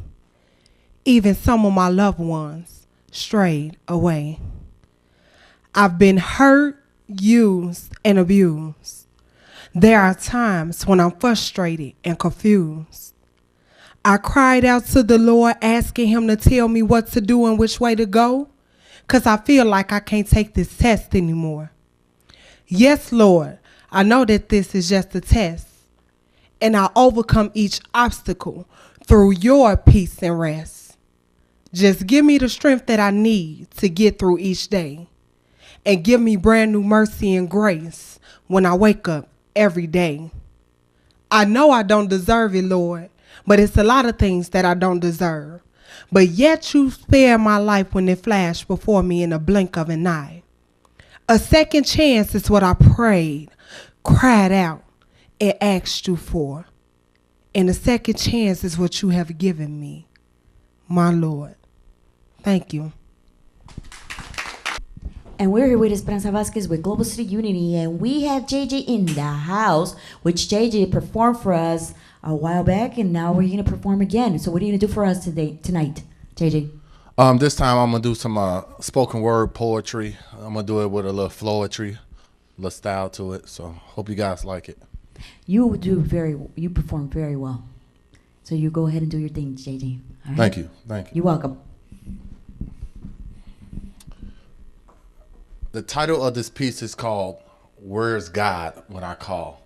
Even some of my loved ones strayed away. I've been hurt, used, and abused. There are times when I'm frustrated and confused. I cried out to the Lord, asking him to tell me what to do and which way to go, because I feel like I can't take this test anymore. Yes, Lord, I know that this is just a test, and I'll overcome each obstacle through your peace and rest. Just give me the strength that I need to get through each day, and give me brand new mercy and grace when I wake up every day. I know I don't deserve it, Lord, but it's a lot of things that I don't deserve. But yet you spared my life when it flashed before me in a blink of an eye. A second chance is what I prayed, cried out, and asked you for. And a second chance is what you have given me, my Lord. Thank you. And we're here with Esperanza Vasquez with Global City Unity, and we have JJ in the house, which JJ performed for us a while back, and now we're going to perform again. So what are you going to do for us tonight, JJ? This time I'm going to do some spoken word poetry. I'm going to do it with a little flowetry, a little style to it. So hope you guys like it. You perform very well. So you go ahead and do your thing, JJ. All right? Thank you. You're welcome. The title of this piece is called Where's God When I Call?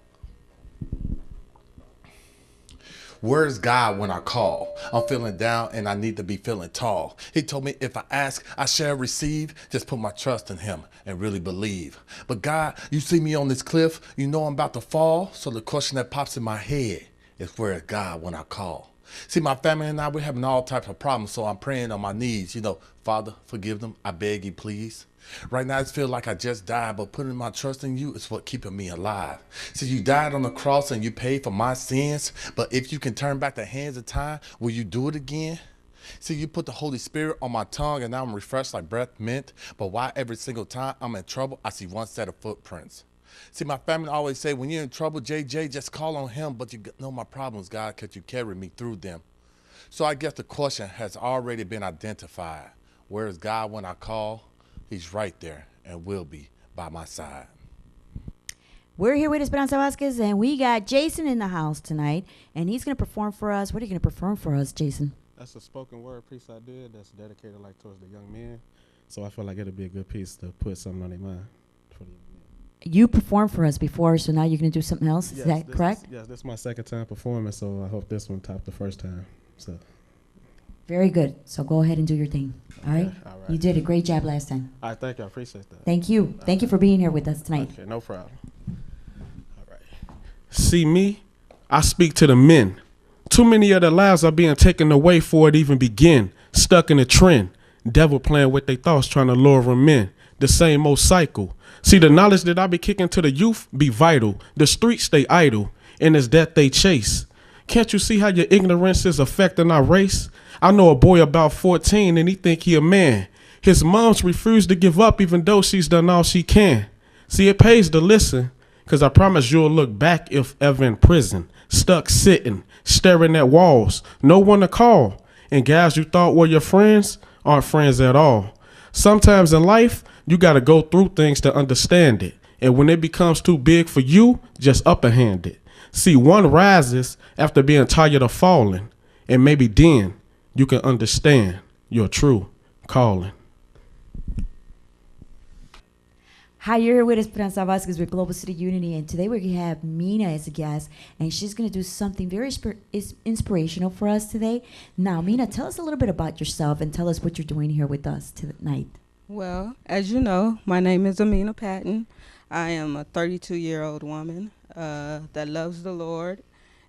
Where's God when I call? I'm feeling down and I need to be feeling tall. He told me if I ask, I shall receive. Just put my trust in him and really believe. But God, you see me on this cliff. You know I'm about to fall. So the question that pops in my head is where's God when I call? See, my family and I, we're having all types of problems. So I'm praying on my knees. Father, forgive them. I beg you, please. Right now, it feels like I just died, but putting my trust in you is what keeping me alive. See, you died on the cross and you paid for my sins, but if you can turn back the hands of time, will you do it again? See, you put the Holy Spirit on my tongue and now I'm refreshed like breath mint, but why every single time I'm in trouble, I see one set of footprints? See, my family always say, when you're in trouble, JJ, just call on him, but you know my problems, God, because you carry me through them. So I guess the question has already been identified. Where is God when I call? He's right there and will be by my side. We're here with Esperanza Vasquez, and we got Jason in the house tonight, and he's going to perform for us. What are you going to perform for us, Jason? That's a spoken word piece I did that's dedicated like towards the young men. So I feel like it'll be a good piece to put something on their mind for the young men. You performed for us before, so now you're going to do something else. Is that correct? Yes, this is my second time performing, so I hope this one topped the first time. So. Very good. So go ahead and do your thing. All right? All right. You did a great job last time. All right, thank you. I appreciate that. Thank you. Thank you for being here with us tonight. Okay, no problem. All right. See me? I speak to the men. Too many of their lives are being taken away before it even begin. Stuck in a trend. Devil playing with their thoughts, trying to lure them in. The same old cycle. See, the knowledge that I be kicking to the youth be vital. The streets stay idle, and it's that they chase. Can't you see how your ignorance is affecting our race? I know a boy about 14 and he think he a man. His mom's refused to give up even though she's done all she can. See, it pays to listen, cause I promise you'll look back if ever in prison. Stuck sitting, staring at walls, no one to call. And guys you thought were your friends aren't friends at all. Sometimes in life, you gotta go through things to understand it. And when it becomes too big for you, just upperhand it. See, one rises after being tired of falling. And maybe then you can understand your true calling. Hi, you're here with Esperanza Vasquez with Global City Unity, and today we're going to have Mina as a guest, and she's going to do something very inspirational for us today. Now, Mina, tell us a little bit about yourself and tell us what you're doing here with us tonight. Well, as you know, my name is Amina Patton. I am a 32-year-old woman that loves the Lord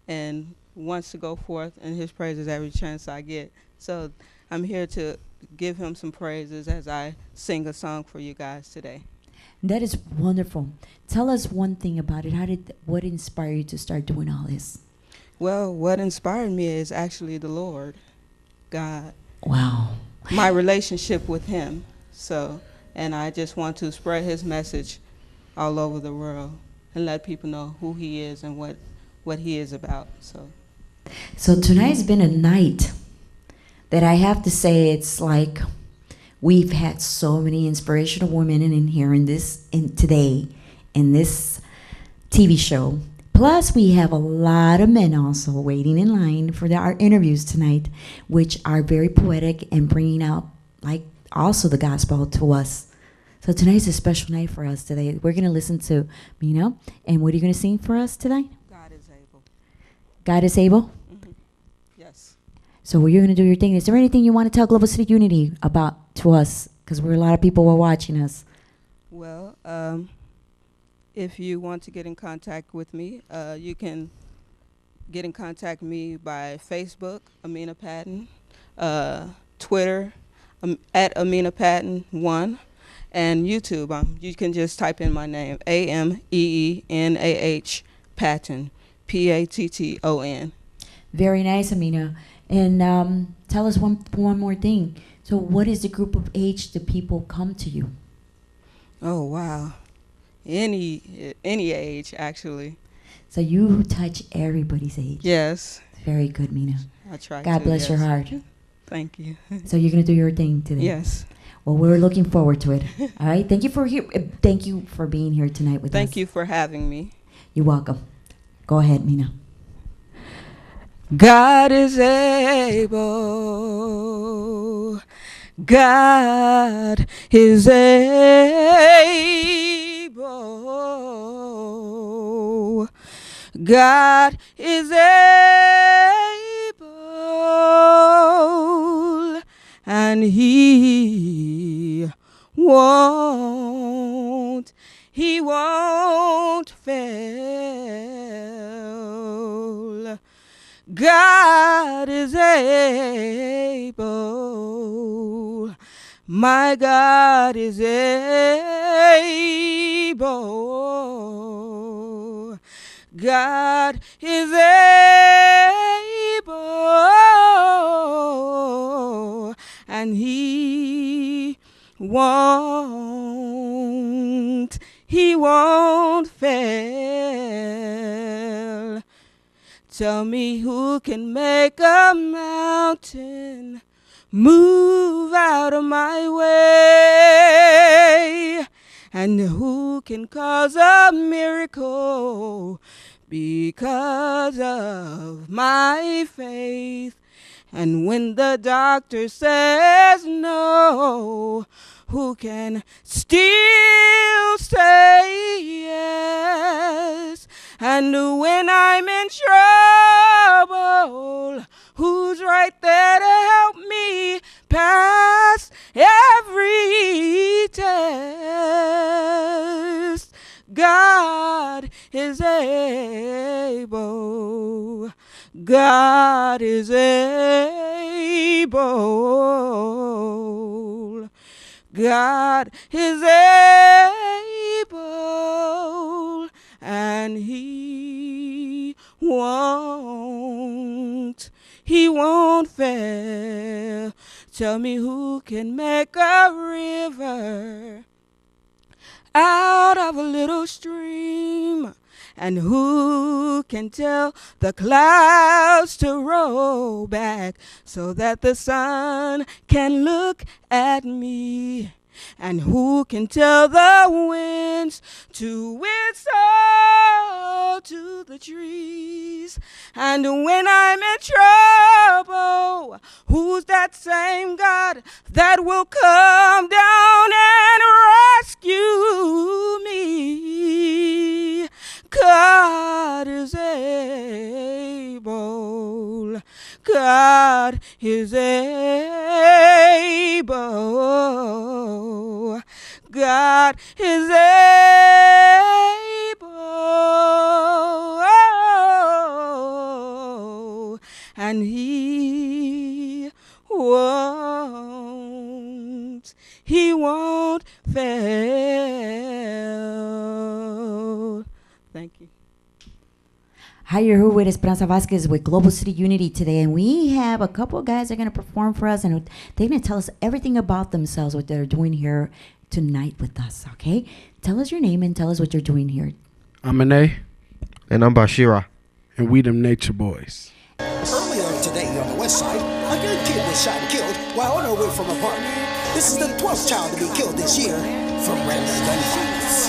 and wants to go forth in his praises every chance I get. So I'm here to give him some praises as I sing a song for you guys today. That is wonderful. Tell us one thing about it. What inspired you to start doing all this? Well, what inspired me is actually the Lord, God. Wow. My relationship with him. So, and I just want to spread his message all over the world and let people know who he is and what he is about. So tonight's been a night that I have to say it's like we've had so many inspirational women in here today in this TV show. Plus, we have a lot of men also waiting in line for our interviews tonight, which are very poetic and bringing out like also the gospel to us. So tonight's a special night for us today. We're going to listen to Mina. And what are you going to sing for us tonight? God is able. God is able? Mm-hmm. Yes. So you're going to do your thing. Is there anything you want to tell Global City Unity about to us? Because we're a lot of people who are watching us. Well, if you want to get in contact with me, you can get in contact with me by Facebook, Amina Patton, Twitter, at Amina Patton 1, and YouTube. You can just type in my name, AMEENAH Patton, PATTON. Very nice, Amina. And tell us one more thing. So what is the group of age that people come to you? Oh, wow. Any age, actually. So you touch everybody's age. Yes. Very good, Mina. I try God to, bless yes. your heart. Thank you. So you're going to do your thing today? Yes. Well, we're looking forward to it. All right. Thank you for being here tonight with us. Thank you for having me. You're welcome. Go ahead, Mina. God is able. God is able. God is able. And he won't fail. God is able. My God is able. God is able, and He won't fail. Tell me who can make a mountain move out of my way, and who can cause a miracle because of my faith. And when the doctor says no, who can still say yes? And when I'm in trouble, who's right there to help me pass every test? God is able. God is able. God is able, and He won't fail. Tell me who can make a river out of a little stream, and who can tell the clouds to roll back so that the sun can look at me? And who can tell the winds to whistle to the trees? And when I'm in trouble, who's that same God that will come down and rescue me? God is able. God is able. God is able, and He won't fail. Thank you. Hi, you're here with Esperanza Vasquez with Global City Unity today, and we have a couple of guys that are going to perform for us, and they're going to tell us everything about themselves, what they're doing here tonight with us, okay? Tell us your name and tell us what you're doing here. I'm Ane. And I'm Bashira. And we them Nature Boys. Earlier today on the west side, a young kid was shot and killed while on her way from a party. This is the 12th child to be killed this year from random gunfights.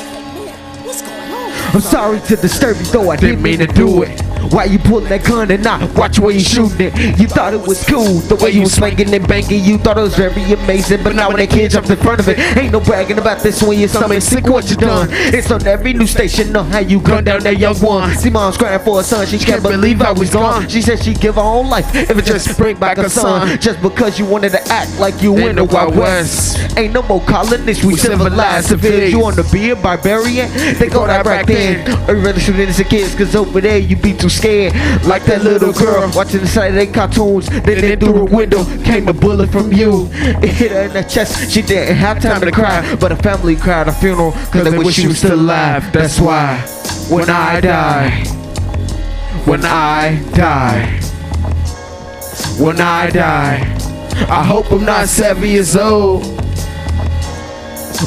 What's going on? I'm sorry to disturb you, though I didn't mean to do it. Why you pulling that gun and not watch where you shooting it? You thought it was cool, the way you was slanging and banging. You thought it was very amazing, but now when that kid jumped in front of it, ain't no bragging about this when you're something sick what you done. It's on every new station, know how you gunned down that young one. See mom's crying for her son, she can't believe I was gone. She said she'd give her own life if it just bring back her son. Just because you wanted to act like you in the Wild West. Ain't no more colonists, we civilized civilians. You want to be a barbarian? They go that back then. Or you rather shoot innocent kids, cause over there you be too scared. Like that little girl watching the Saturday cartoons. Then through the window came a bullet from you. It hit her in the chest, she didn't have time to cry, but her family cried at her funeral cause they wish she was still alive. That's why when I die, when I die, when I die, I hope I'm not 7 years old.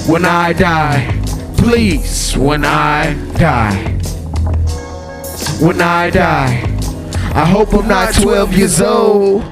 When I die, please, when I die, when I die, I hope I'm not 12 years old.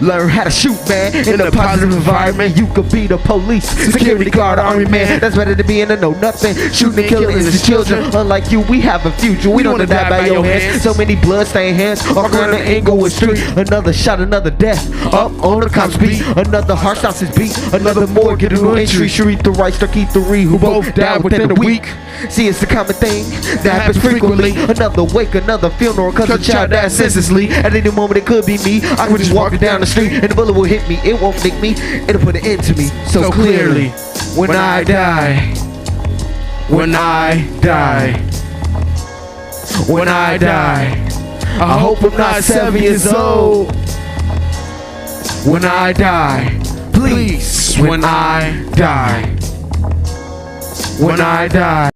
Learn how to shoot, man, in a positive environment. You could be the police, security guard, army man. That's better than being a know-nothing. Shooting and killing innocent children. Unlike you, we have a future. We don't wanna die by your hands. So many blood-stained hands all around the Inglewood Street. Another shot, another death. Up on the cops beat. Another heart stops his beat. Another morgue, get a new entry. Sharif the Rice, Keith the Reed, who both died within a week. See, it's a common thing that happens frequently. Another wake, another funeral, cause a child died senselessly. At any moment it could be me. I could just walk down the street and the bullet will hit me. It won't nick me, it'll put an end to me. So clearly, when I die, when I die, when I die, I hope I'm not 7 years old. When I die, please, when I die. When I die.